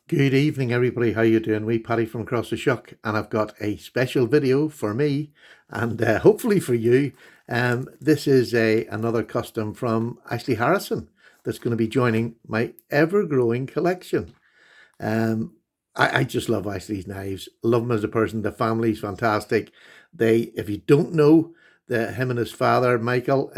Good evening, everybody. How you doing? We Paddy from Across the Shuck, and I've got a special video for me, and hopefully for you. This is another custom from Ashley Harrison that's going to be joining my ever-growing collection. I just love Ashley's knives. Love him as a person. The family's fantastic. If you don't know, him and his father Michael,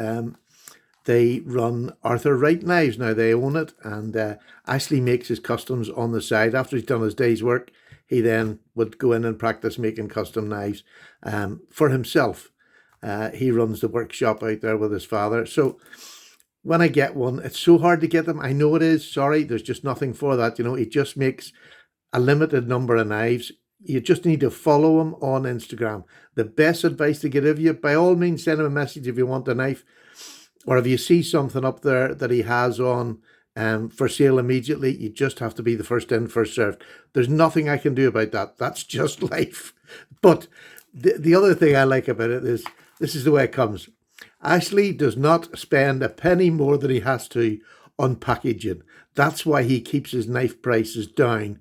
they run Arthur Wright Knives. Now they own it, and Ashley makes his customs on the side. After he's done his day's work, he then would go in and practice making custom knives for himself. He runs the workshop out there with his father. So when I get one, it's so hard to get them. I know it is. Sorry, there's just nothing for that. You know, he just makes a limited number of knives. You just need to follow him on Instagram. The best advice to give you, by all means, send him a message if you want a knife. Or if you see something up there that he has on for sale immediately, you just have to be the first in, first served. There's nothing I can do about that. That's just life. But the other thing I like about it is, this is the way it comes. Ashley does not spend a penny more than he has to on packaging. That's why he keeps his knife prices down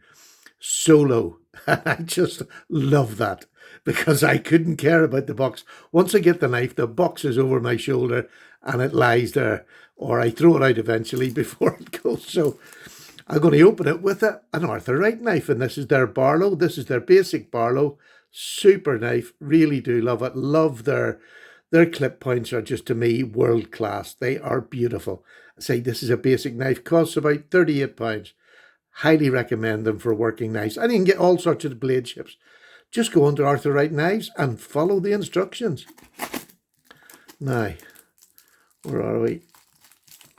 so low. I just love that, because I couldn't care about the box. Once I get the knife, the box is over my shoulder and it lies there, or I throw it out eventually before it goes. So I'm going to open it with an Arthur Wright knife, and this is their Barlow. This is their basic Barlow. Super knife. Really do love it. Love their clip points are just, to me, world class. They are beautiful. I say this is a basic knife. Costs about £38. Highly recommend them for working knives. And you can get all sorts of blade shapes. Just go onto Arthur Wright Knives and follow the instructions. Now, where are we?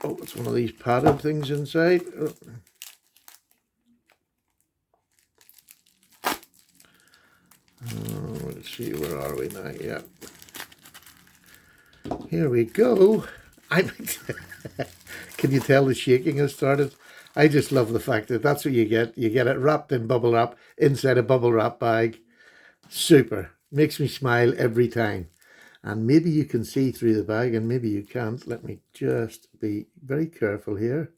Oh, it's one of these padded things inside. Let's see, where are we now? Yeah. Here we go. Can you tell the shaking has started? I just love the fact that that's what you get. You get it wrapped in bubble wrap inside a bubble wrap bag. Super. Makes me smile every time. And maybe you can see through the bag, and maybe you can't. Let me just be very careful here.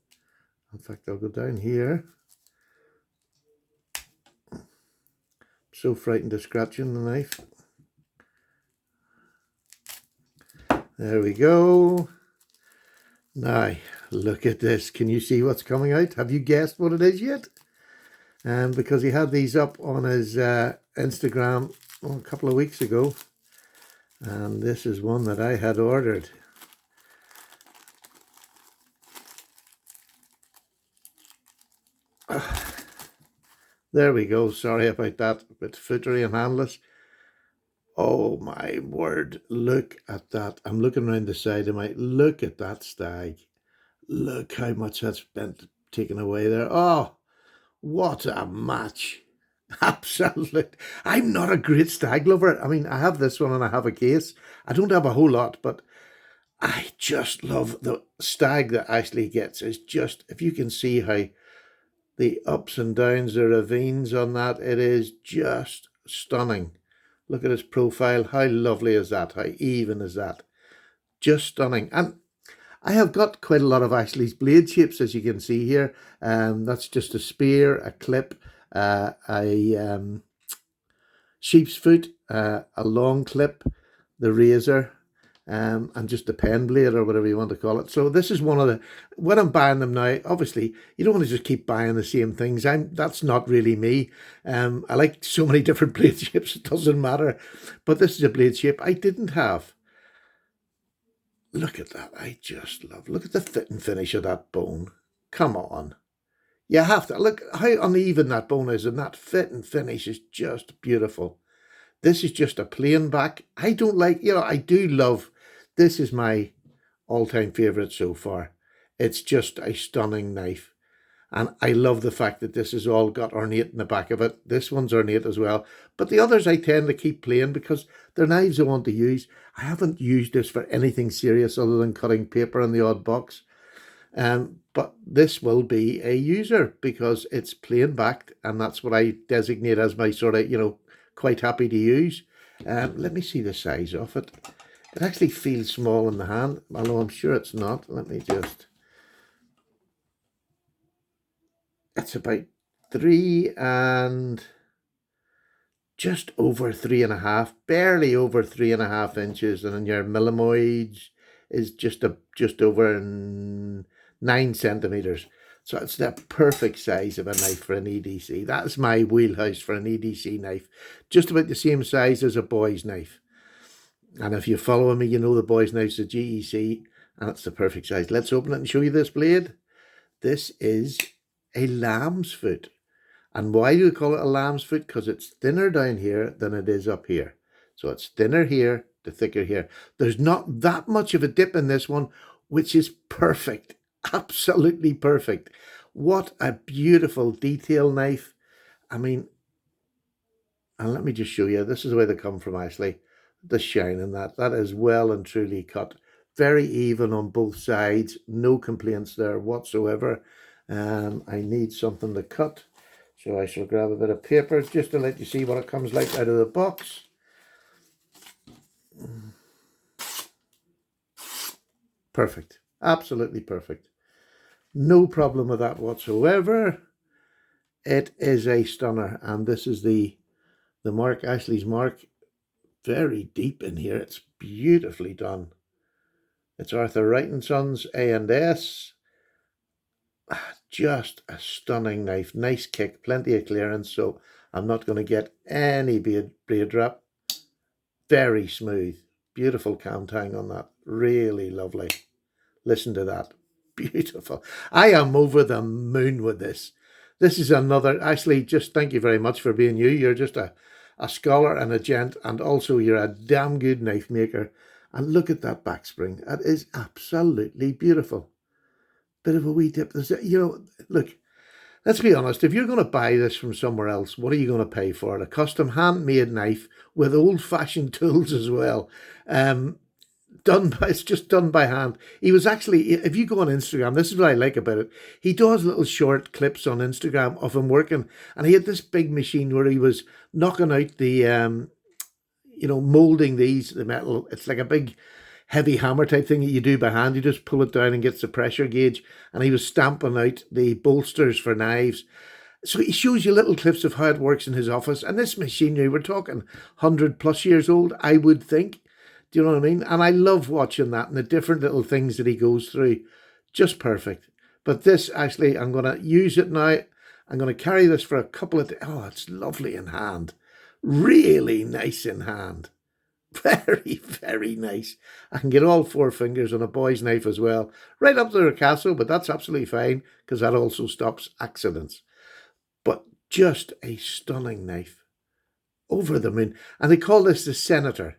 In fact, I'll go down here. I'm so frightened of scratching the knife. There we go. Now, look at this. Can you see what's coming out? Have you guessed what it is yet? Because he had these up on his Instagram a couple of weeks ago. And this is one that I had ordered. There we go. Sorry about that. A bit footery and handless. Oh my word. Look at that. I'm looking around the side of my... Look at that stag. Look how much that's been taken away there. Oh, what a match. Absolutely. I'm not a great stag lover. I mean, I have this one and I have a case. I don't have a whole lot, but I just love the stag that Ashley gets. It's just, if you can see how the ups and downs, the ravines on that, it is just stunning. Look at his profile. How lovely is that? How even is that? Just stunning. And I have got quite a lot of Ashley's blade shapes, as you can see here. That's just a spear, a clip, a sheep's foot, a long clip, the razor, and just a pen blade, or whatever you want to call it. So this is one of the, when I'm buying them now, obviously you don't want to just keep buying the same things. That's not really me. I like so many different blade shapes, it doesn't matter. But this is a blade shape I didn't have. Look at that. I just love, look at the fit and finish of that bone. Come on. You have to look how uneven that bone is, and that fit and finish is just beautiful. This is just a plain back. I don't like, I do love, this is my all-time favorite so far. It's just a stunning knife. And I love the fact that this has all got ornate in the back of it. This one's ornate as well. But the others I tend to keep plain because they're knives I want to use. I haven't used this for anything serious other than cutting paper in the odd box. But this will be a user because it's plain backed, and that's what I designate as my sort of, quite happy to use. Let me see the size of it. It actually feels small in the hand, although I'm sure it's not. Let me just... It's about just over 3.5, barely over 3.5 inches, and then your millimoids is just over 9 centimeters. So it's the perfect size of a knife for an EDC. That's my wheelhouse for an EDC knife. Just about the same size as a boy's knife. And if you follow me, you know the boy's knife's a GEC, and it's the perfect size. Let's open it and show you this blade. This is a lamb's foot. And why do we call it a lamb's foot? Because it's thinner down here than it is up here. So it's thinner here to thicker here. There's not that much of a dip in this one, which is perfect. Absolutely perfect. What a beautiful detail knife. I mean, and let me just show you. This is where they come from, actually. The shine in that. That is well and truly cut. Very even on both sides. No complaints there whatsoever. I need something to cut. So I shall grab a bit of paper just to let you see what it comes like out of the box. Perfect. Absolutely perfect. No problem with that whatsoever. It is a stunner. And this is the mark, Ashley's mark. Very deep in here. It's beautifully done. It's Arthur Wright & Sons A&S. Just a stunning knife. Nice kick, plenty of clearance, so I'm not going to get any blade drop. Very smooth. Beautiful cam tang on that. Really lovely. Listen to that. Beautiful. I am over the moon with this. This is another, Ashley, just thank you very much for being you. You're just a scholar and a gent, and also you're a damn good knife maker. And look at that back spring. That is absolutely beautiful. Bit of a wee dip. There's, look, let's be honest. If you're going to buy this from somewhere else, what are you going to pay for it? A custom handmade knife with old-fashioned tools as well. It's just done by hand. He was actually, if you go on Instagram, this is what I like about it. He does little short clips on Instagram of him working, and he had this big machine where he was knocking out the, molding the metal. It's like a big heavy hammer type thing that you do by hand. You just pull it down and gets the pressure gauge, and he was stamping out the bolsters for knives. So he shows you little clips of how it works in his office. And this machinery, we're talking 100+ years old, I would think. Do you know what I mean? And I love watching that and the different little things that he goes through. Just perfect. But this, actually, I'm going to use it now. I'm going to carry this for a couple of days. Oh, it's lovely in hand. Really nice in hand. Very, very nice. I can get all 4 fingers on a boy's knife as well. Right up to the Ricasso, but that's absolutely fine because that also stops accidents. But just a stunning knife. Over the moon. And they call this the Senator.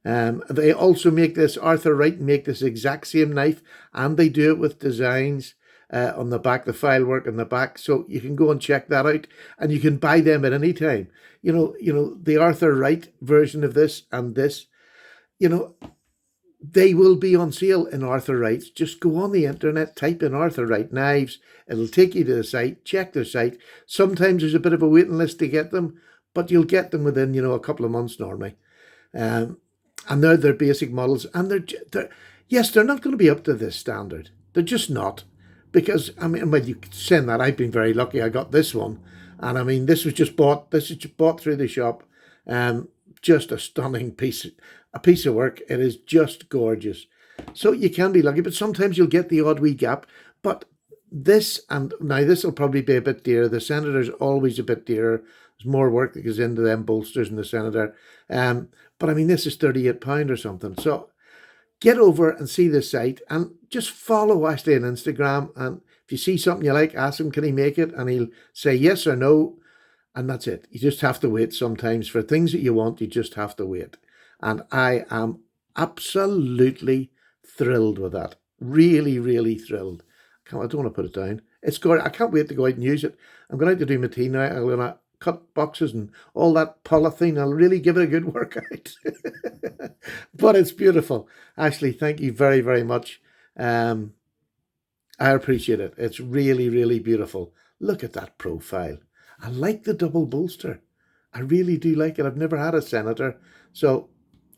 They also make this, Arthur Wright make this exact same knife, and they do it with designs on the back, the file work on the back. So you can go and check that out, and you can buy them at any time. You know, the Arthur Wright version of this and this, they will be on sale in Arthur Wright's. Just go on the internet, type in Arthur Wright knives. It'll take you to the site, check their site. Sometimes there's a bit of a waiting list to get them, but you'll get them within, a couple of months normally. And they're their basic models. And they're not going to be up to this standard. They're just not. Because, when you send that, I've been very lucky. I got this one. And this was just bought. This is bought through the shop. Just a stunning piece of work. It is just gorgeous. So you can be lucky, but sometimes you'll get the odd wee gap. But this will probably be a bit dearer. The Senator's always a bit dearer. There's more work that goes into them bolsters in the Senator. But this is £38 or something. So get over and see the site and just follow Ashley on Instagram. And if you see something you like, ask him, can he make it? And he'll say yes or no. And that's it. You just have to wait sometimes. For things that you want, you just have to wait. And I am absolutely thrilled with that. Really, really thrilled. I don't want to put it down. It's good. I can't wait to go out and use it. I'm going out to do my tea now. I'm going to cut boxes and all that polythene. I'll really give it a good workout. But it's beautiful. Ashley, thank you very, very much. I appreciate it. It's really, really beautiful. Look at that profile. I like the double bolster. I really do like it. I've never had a Senator. So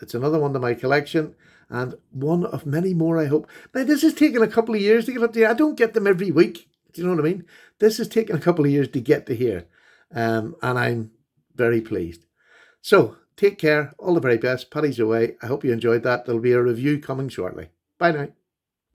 it's another one to my collection and one of many more, I hope. Now, this has taken a couple of years to get up there. I don't get them every week. Do you know what I mean? This has taken a couple of years to get to here, and I'm very pleased. So take care. All the very best. Paddy's away. I hope you enjoyed that. There'll be a review coming shortly. Bye now.